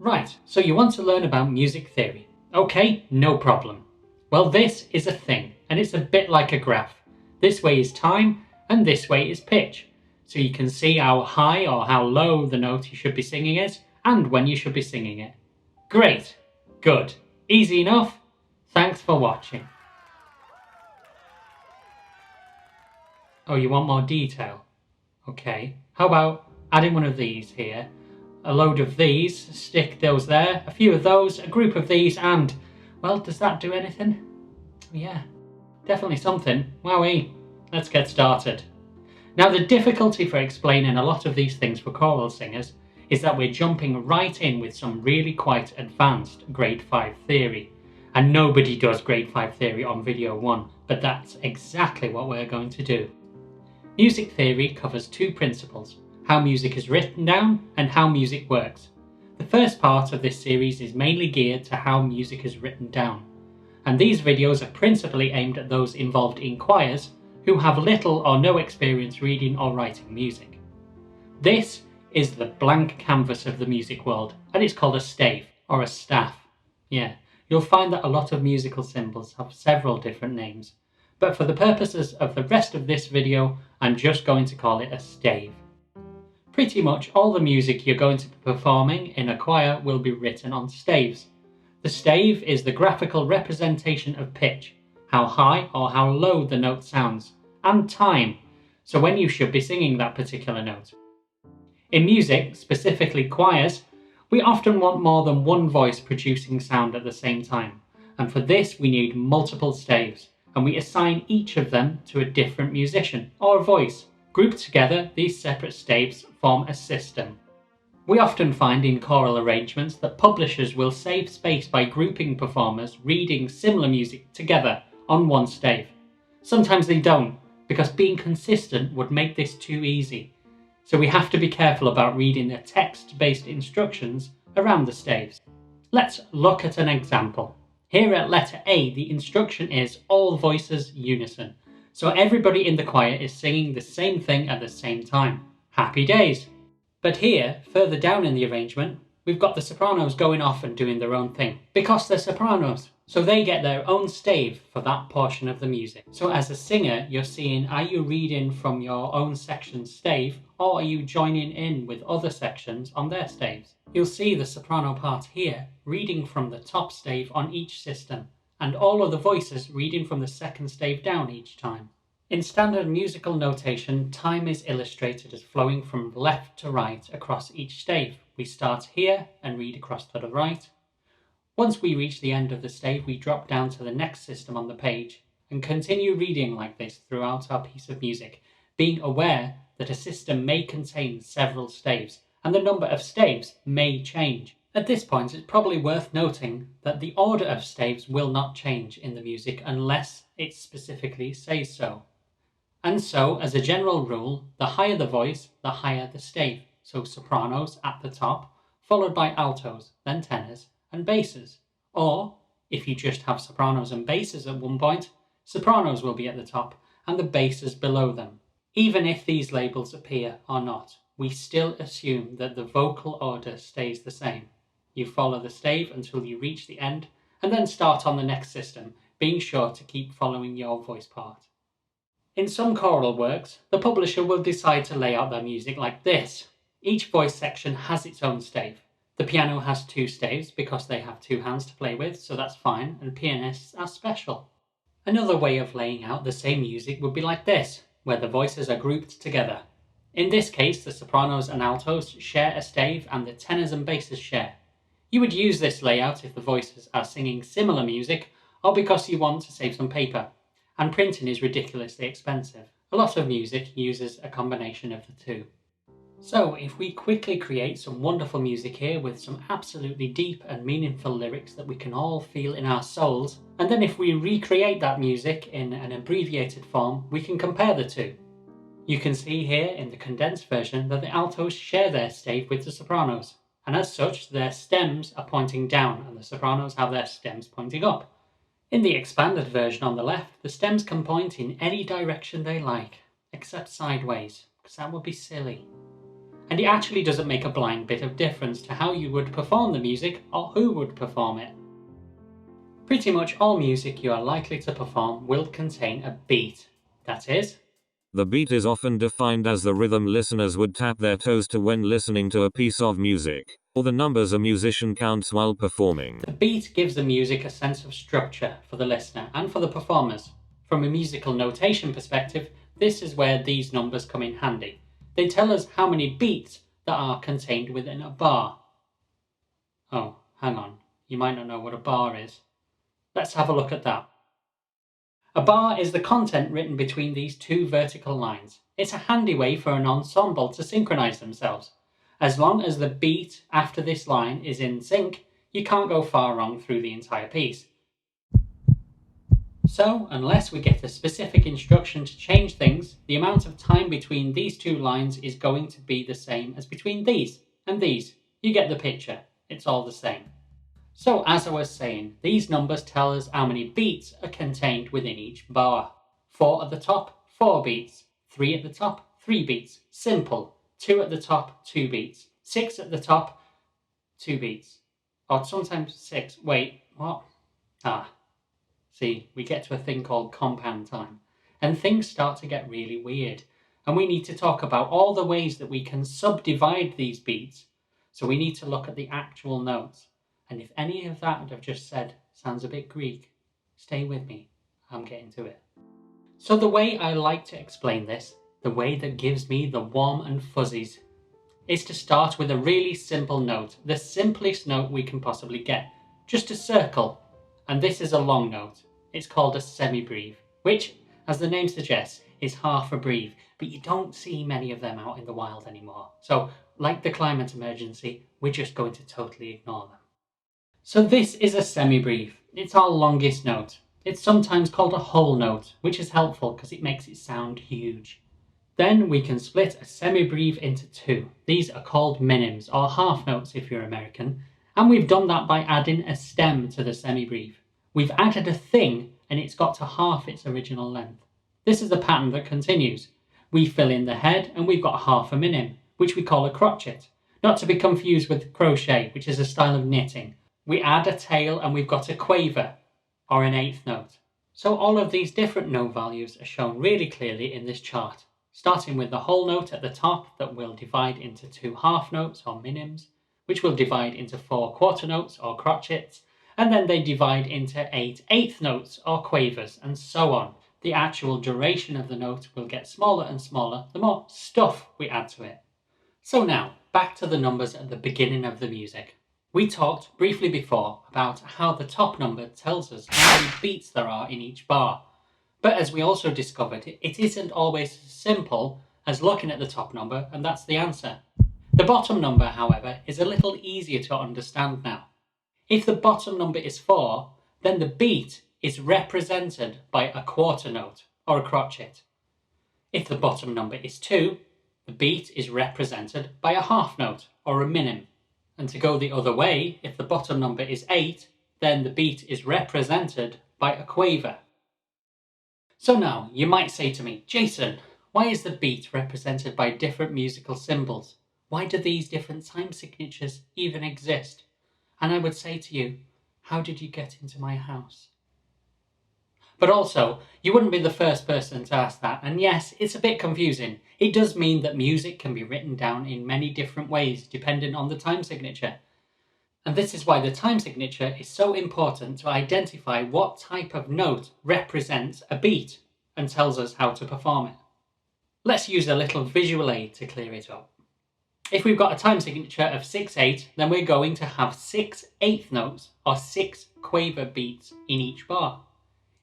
Right, so you want to learn about music theory. Okay, no problem. Well, this is a thing, and it's a bit like a graph. This way is time, and this way is pitch. So you can see how high or how low the note you should be singing is, and when you should be singing it. Great, good, easy enough? Thanks for watching. Oh, you want more detail? Okay, how about adding one of these here? A load of these, stick those there, a few of those, a group of these, and, well, does that do anything? Yeah, definitely something. Wowee, let's get started. Now, the difficulty for explaining a lot of these things for choral singers is that we're jumping right in with some really quite advanced grade 5 theory. And nobody does grade 5 theory on video 1, but that's exactly what we're going to do. Music theory covers two principles: how music is written down and how music works. The first part of this series is mainly geared to how music is written down, and these videos are principally aimed at those involved in choirs who have little or no experience reading or writing music. This is the blank canvas of the music world, and it's called a stave or a staff. Yeah, you'll find that a lot of musical symbols have several different names, but for the purposes of the rest of this video, I'm just going to call it a stave. Pretty much all the music you're going to be performing in a choir will be written on staves. The stave is the graphical representation of pitch, how high or how low the note sounds, and time, so when you should be singing that particular note. In music, specifically choirs, we often want more than one voice producing sound at the same time, and for this we need multiple staves, and we assign each of them to a different musician or voice. Grouped together, these separate staves form a system. We often find in choral arrangements that publishers will save space by grouping performers reading similar music together on one stave. Sometimes they don't, because being consistent would make this too easy. So we have to be careful about reading the text-based instructions around the staves. Let's look at an example. Here at letter A, the instruction is all voices unison. So everybody in the choir is singing the same thing at the same time. Happy days! But here, further down in the arrangement, we've got the sopranos going off and doing their own thing, because they're sopranos. So they get their own stave for that portion of the music. So as a singer, you're seeing, are you reading from your own section's stave, or are you joining in with other sections on their staves? You'll see the soprano part here, reading from the top stave on each system, and all of the voices reading from the second stave down each time. In standard musical notation, time is illustrated as flowing from left to right across each stave. We start here and read across to the right. Once we reach the end of the stave, we drop down to the next system on the page and continue reading like this throughout our piece of music, being aware that a system may contain several staves and the number of staves may change. At this point, it's probably worth noting that the order of staves will not change in the music unless it specifically says so. And so, as a general rule, the higher the voice, the higher the stave. So sopranos at the top, followed by altos, then tenors, and basses. Or, if you just have sopranos and basses at one point, sopranos will be at the top and the basses below them. Even if these labels appear or not, we still assume that the vocal order stays the same. You follow the stave until you reach the end, and then start on the next system, being sure to keep following your voice part. In some choral works, the publisher will decide to lay out their music like this. Each voice section has its own stave. The piano has two staves because they have two hands to play with, so that's fine, and pianists are special. Another way of laying out the same music would be like this, where the voices are grouped together. In this case, the sopranos and altos share a stave and the tenors and basses share. You would use this layout if the voices are singing similar music or because you want to save some paper, and printing is ridiculously expensive. A lot of music uses a combination of the two. So if we quickly create some wonderful music here with some absolutely deep and meaningful lyrics that we can all feel in our souls, and then if we recreate that music in an abbreviated form, we can compare the two. You can see here in the condensed version that the altos share their stave with the sopranos, and as such their stems are pointing down and the sopranos have their stems pointing up. In the expanded version on the left, the stems can point in any direction they like, except sideways, because that would be silly. And it actually doesn't make a blind bit of difference to how you would perform the music or who would perform it. Pretty much all music you are likely to perform will contain a beat. That is, the beat is often defined as the rhythm listeners would tap their toes to when listening to a piece of music, or the numbers a musician counts while performing. the beat gives the music a sense of structure for the listener and for the performers. From a musical notation perspective, this is where these numbers come in handy. They tell us how many beats that are contained within a bar. Oh, hang on, you might not know what a bar is. Let's have a look at that. A bar is the content written between these two vertical lines. It's a handy way for an ensemble to synchronize themselves. As long as the beat after this line is in sync, you can't go far wrong through the entire piece. So, unless we get a specific instruction to change things, the amount of time between these two lines is going to be the same as between these and these. You get the picture. It's all the same. So as I was saying, these numbers tell us how many beats are contained within each bar. 4 at the top, 4 beats. 3 at the top, 3 beats. Simple. 2 at the top, 2 beats. 6 at the top, 2 beats. Or sometimes 6. Wait, what? See, we get to a thing called compound time. And things start to get really weird. And we need to talk about all the ways that we can subdivide these beats. So we need to look at the actual notes. And if any of that I've just said sounds a bit Greek, stay with me, I'm getting to it. So the way I like to explain this, the way that gives me the warm and fuzzies, is to start with a really simple note, the simplest note we can possibly get, just a circle. And this is a long note. It's called a semibreve, which, as the name suggests, is half a breve, but you don't see many of them out in the wild anymore. So, like the climate emergency, we're just going to totally ignore them. So this is a semibreve. It's our longest note. It's sometimes called a whole note, which is helpful because it makes it sound huge. Then we can split a semibreve into two. These are called minims, or half notes if you're American, and we've done that by adding a stem to the semibreve. We've added a thing and it's got to half its original length. This is the pattern that continues. We fill in the head and we've got half a minim, which we call a crotchet, not to be confused with crochet, which is a style of knitting. We add a tail and we've got a quaver, or an eighth note. So all of these different note values are shown really clearly in this chart, starting with the whole note at the top that will divide into 2 half notes or minims, which will divide into 4 quarter notes or crotchets, and then they divide into 8 eighth notes or quavers, and so on. The actual duration of the note will get smaller and smaller the more stuff we add to it. So now, back to the numbers at the beginning of the music. We talked briefly before about how the top number tells us how many beats there are in each bar. But as we also discovered, it isn't always as simple as looking at the top number and that's the answer. The bottom number, however, is a little easier to understand now. If the bottom number is 4, then the beat is represented by a quarter note or a crotchet. If the bottom number is 2, the beat is represented by a half note or a minim. And to go the other way, if the bottom number is 8, then the beat is represented by a quaver. So now, you might say to me, Jason, why is the beat represented by different musical symbols? Why do these different time signatures even exist? And I would say to you, how did you get into my house? But also, you wouldn't be the first person to ask that, and yes, it's a bit confusing. It does mean that music can be written down in many different ways depending on the time signature. And this is why the time signature is so important to identify what type of note represents a beat and tells us how to perform it. Let's use a little visual aid to clear it up. If we've got a time signature of 6/8, then we're going to have 6 eighth notes or 6 quaver beats in each bar.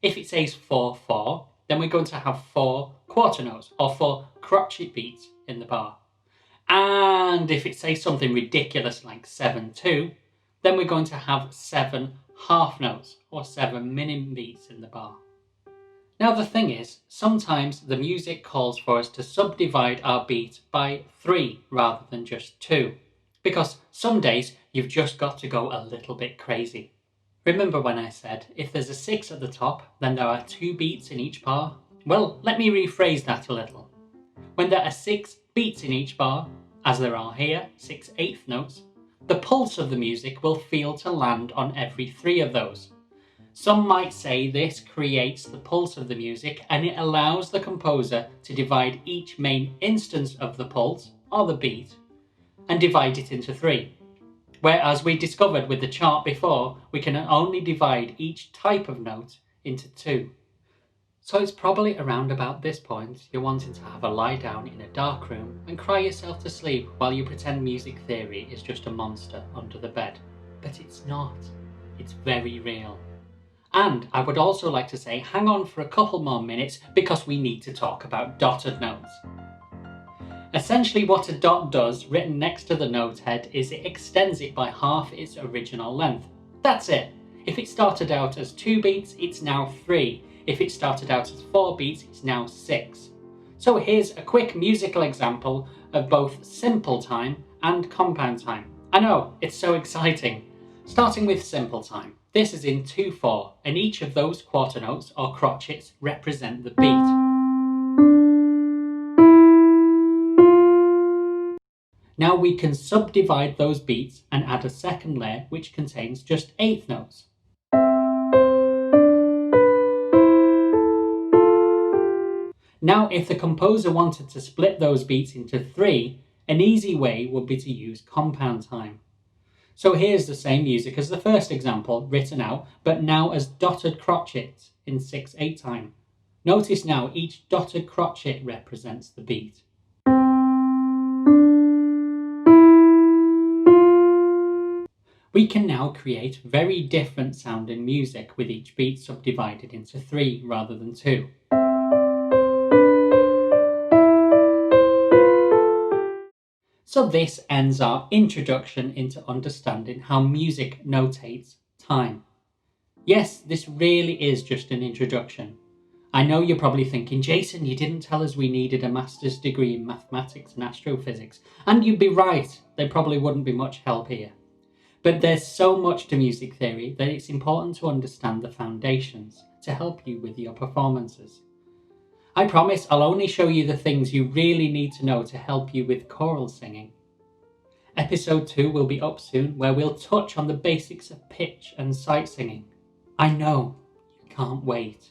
If it says 4/4, then we're going to have 4 quarter notes or 4 crotchet beats in the bar. And if it says something ridiculous like 7/2, then we're going to have 7 half notes or 7 minim beats in the bar. Now the thing is, sometimes the music calls for us to subdivide our beat by 3 rather than just 2, because some days you've just got to go a little bit crazy. Remember when I said, if there's a 6 at the top, then there are 2 beats in each bar? Well, let me rephrase that a little. When there are 6 beats in each bar, as there are here 6/8 notes, the pulse of the music will feel to land on every 3 of those. Some might say this creates the pulse of the music and it allows the composer to divide each main instance of the pulse, or the beat, and divide it into 3. Whereas we discovered with the chart before, we can only divide each type of note into 2. So it's probably around about this point you're wanting to have a lie down in a dark room and cry yourself to sleep while you pretend music theory is just a monster under the bed. But it's not. It's very real. And I would also like to say hang on for a couple more minutes because we need to talk about dotted notes. Essentially what a dot does, written next to the note head, is it extends it by half its original length. That's it. If it started out as 2 beats, it's now 3. If it started out as 4 beats, it's now 6. So here's a quick musical example of both simple time and compound time. I know, it's so exciting. Starting with simple time. This is in 2/4, and each of those quarter notes or crotchets represent the beat. Now we can subdivide those beats and add a second layer which contains just 8 notes. Now if the composer wanted to split those beats into 3, an easy way would be to use compound time. So here's the same music as the first example, written out, but now as dotted crotchets in 6/8 time. Notice now each dotted crotchet represents the beat. We can now create very different sounding music with each beat subdivided into 3 rather than 2. So this ends our introduction into understanding how music notates time. Yes, this really is just an introduction. I know you're probably thinking, Jason, you didn't tell us we needed a master's degree in mathematics and astrophysics. And you'd be right, there probably wouldn't be much help here. But there's so much to music theory that it's important to understand the foundations to help you with your performances. I promise I'll only show you the things you really need to know to help you with choral singing. Episode 2 will be up soon, where we'll touch on the basics of pitch and sight singing. I know, you can't wait.